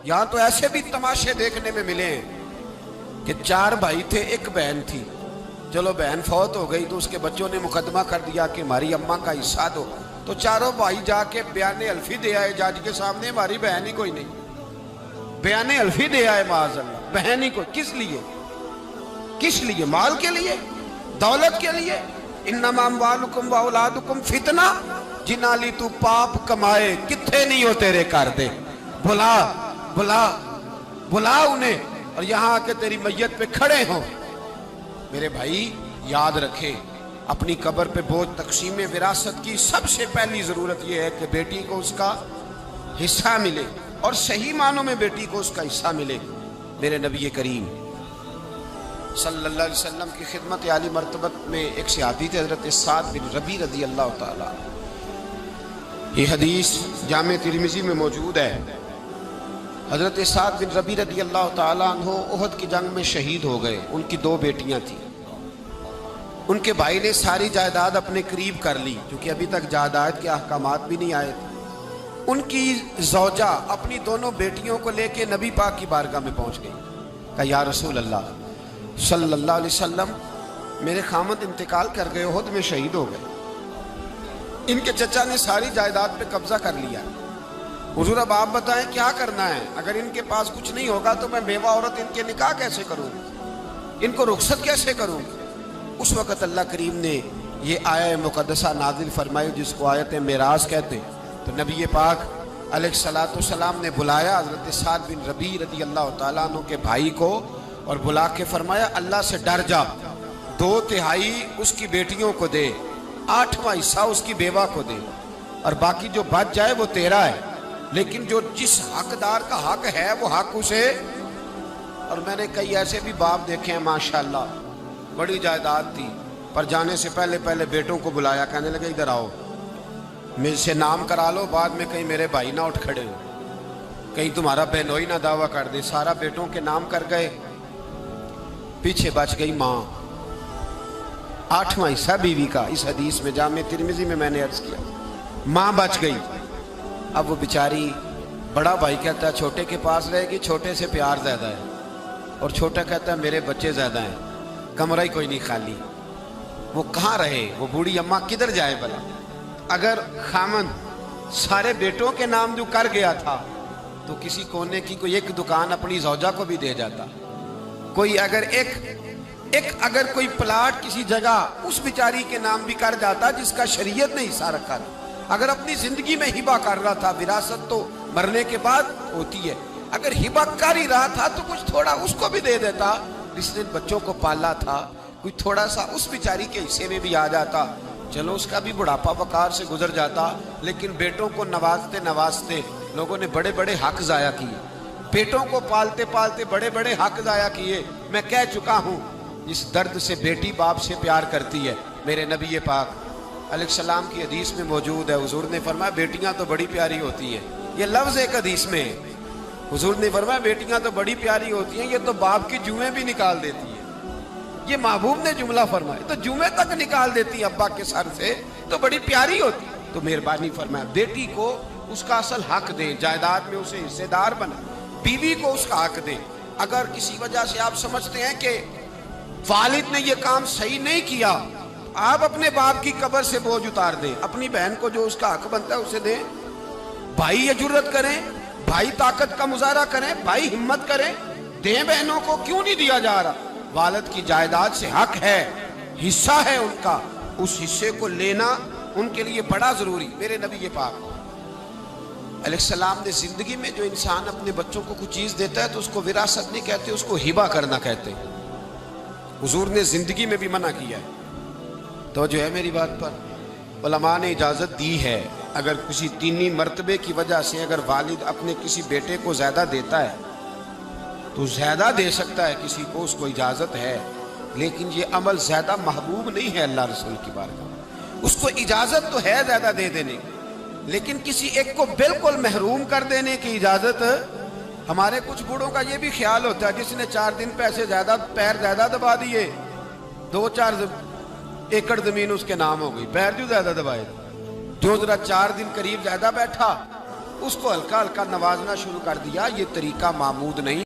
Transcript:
یہاں تو ایسے بھی تماشے دیکھنے میں ملے ہیں کہ 4 بھائی تھے، 1 بہن تھی، چلو بہن فوت ہو گئی تو اس کے بچوں نے مقدمہ کر دیا کہ ہماری اماں کا حصہ دو، تو چاروں بھائی جا کے بیان الفی دے آئے جج کے سامنے، ہماری بہن ہی کوئی نہیں، بیان الفی دے آئے معاذ اللہ، بہن ہی کوئی، کس لیے؟ مال کے لیے، دولت کے لیے؟ انما اموالکم و اولادکم فتنہ، جنالی تو پاپ کمائے کتھے نہیں ہو تیرے کر دے، بلا انہیں، اور یہاں آ کے تیری میت پہ کھڑے ہوں۔ میرے بھائی یاد رکھے، اپنی قبر پہ بوجھ تقسیم وراثت کی سب سے پہلی ضرورت یہ ہے کہ بیٹی کو اس کا حصہ ملے، اور صحیح معنوں میں بیٹی کو اس کا حصہ ملے۔ میرے نبی کریم صلی اللہ علیہ وسلم کی خدمت عالی مرتبت میں ایک صحابی تھے حضرت سعد بن ربیع رضی اللہ تعالی، یہ حدیث جامع ترمذی میں موجود ہے۔ حضرت سعد بن ربیع رضی اللہ تعالیٰ عنہ احد کی جنگ میں شہید ہو گئے، ان کی 2 بیٹیاں تھیں، ان کے بھائی نے ساری جائیداد اپنے قریب کر لی کیونکہ ابھی تک جائیداد کے احکامات بھی نہیں آئے تھے۔ ان کی زوجہ اپنی دونوں بیٹیوں کو لے کے نبی پاک کی بارگاہ میں پہنچ گئی، کہا یا رسول اللہ صلی اللہ علیہ وسلم، میرے خامد انتقال کر گئے، احد میں شہید ہو گئے، ان کے چچا نے ساری جائیداد پہ قبضہ کر لیا، حضور اب آپ بتائیں کیا کرنا ہے؟ اگر ان کے پاس کچھ نہیں ہوگا تو میں بیوہ عورت ان کے نکاح کیسے کروں، ان کو رخصت کیسے کروں؟ اس وقت اللہ کریم نے یہ آیہ مقدسہ نازل فرمائی جس کو آیت معراج کہتے ہیں۔ تو نبی پاک علیہ الصلوۃ والسلام نے بلایا حضرت سعد بن ربیع رضی اللہ تعالیٰ عنہ کے بھائی کو، اور بلا کے فرمایا اللہ سے ڈر جا، 2/3 اس کی بیٹیوں کو دے، 8واں حصہ اس کی بیوہ کو دے، اور باقی جو بچ جائے وہ تیرا ہے، لیکن جو جس حقدار کا حق ہے وہ حق اسے۔ اور میں نے کئی ایسے بھی باپ دیکھے ہیں ماشاءاللہ، بڑی جائیداد تھی، پر جانے سے پہلے بیٹوں کو بلایا، کہنے لگے ادھر آؤ، مجھ سے نام کرا لو، بعد میں کہیں میرے بھائی نہ اٹھ کھڑے ہو، کہیں تمہارا بہنوئی نہ دعویٰ کر دے۔ سارا بیٹوں کے نام کر گئے، پیچھے بچ گئی ماں، 8واں حصہ بیوی کا، اس حدیث میں جامع ترمذی میں نے عرض کیا، ماں بچ گئی۔ اب وہ بیچاری، بڑا بھائی کہتا ہے چھوٹے کے پاس رہے گی، چھوٹے سے پیار زیادہ ہے، اور چھوٹا کہتا ہے میرے بچے زیادہ ہیں، کمرہ ہی کوئی نہیں خالی، وہ کہاں رہے، وہ بوڑھی اماں کدھر جائے بھلا؟ اگر خامند سارے بیٹوں کے نام جو کر گیا تھا تو کسی کونے کی کوئی 1 دکان اپنی زوجہ کو بھی دے جاتا، کوئی اگر اگر کوئی پلاٹ کسی جگہ اس بیچاری کے نام بھی کر جاتا جس کا شریعت نے حصہ رکھا تھا، اگر اپنی زندگی میں ہبہ کر رہا تھا، وراثت تو مرنے کے بعد ہوتی ہے، اگر ہبہ کر ہی رہا تھا تو کچھ تھوڑا اس کو بھی دے دیتا، جس نے بچوں کو پالا تھا، کوئی تھوڑا سا اس بیچاری کے حصے میں بھی آ جاتا، چلو اس کا بھی بڑھاپا وقار سے گزر جاتا۔ لیکن بیٹوں کو نوازتے لوگوں نے بڑے بڑے حق ضائع کیے، بیٹوں کو پالتے بڑے بڑے حق ضائع کیے۔ میں کہہ چکا ہوں اس درد سے بیٹی باپ سے پیار کرتی ہے۔ میرے نبی پاک علیہ السلام کی حدیث میں موجود ہے، حضور نے فرمایا بیٹیاں تو بڑی پیاری ہوتی ہیں، یہ لفظ ایک حدیث میں ہے، حضور نے فرمایا بیٹیاں تو بڑی پیاری ہوتی ہیں، یہ تو باپ کی جوئیں بھی نکال دیتی ہیں، یہ محبوب نے جملہ فرمایا، تو جمعے تک نکال دیتی ابا کے سر سے، تو بڑی پیاری ہوتی۔ تو مہربانی فرمایا بیٹی کو اس کا اصل حق دیں، جائیداد میں اسے حصے دار بنا، بیوی کو اس کا حق دیں۔ اگر کسی وجہ سے آپ سمجھتے ہیں کہ والد نے یہ کام صحیح نہیں کیا، آپ اپنے باپ کی قبر سے بوجھ اتار دیں، اپنی بہن کو جو اس کا حق بنتا ہے اسے دیں، بھائی یہ جرت کریں، بھائی طاقت کا مظاہرہ کریں، بھائی ہمت کریں، دیں بہنوں کو، کیوں نہیں دیا جا رہا؟ والد کی جائیداد سے حق ہے، حصہ ہے ان کا، اس حصے کو لینا ان کے لیے بڑا ضروری۔ میرے نبی پاک علیہ السلام نے زندگی میں جو انسان اپنے بچوں کو کچھ چیز دیتا ہے تو اس کو وراثت نہیں کہتے، اس کو ہبہ کرنا کہتے ہیں۔ حضور نے زندگی میں بھی منع کیا ہے، تو جو ہے میری بات پر علماء نے اجازت دی ہے، اگر کسی دینی مرتبے کی وجہ سے اگر والد اپنے کسی بیٹے کو زیادہ دیتا ہے تو زیادہ دے سکتا ہے، کسی کو اس کو اجازت ہے، لیکن یہ عمل زیادہ محبوب نہیں ہے اللہ رسول کی بارگاہ میں۔ اس کو اجازت تو ہے زیادہ دے دینے کی، لیکن کسی ایک کو بالکل محروم کر دینے کی اجازت، ہمارے کچھ بوڑھوں کا یہ بھی خیال ہوتا ہے جس نے 4 دن پیسے زیادہ، پیر زیادہ دبا دیے، 2-4 ایکڑ زمین اس کے نام ہو گئی، پیر جو زیادہ دبائے، جو ذرا 4 دن قریب زیادہ بیٹھا اس کو ہلکا ہلکا نوازنا شروع کر دیا. یہ طریقہ معمود نہیں.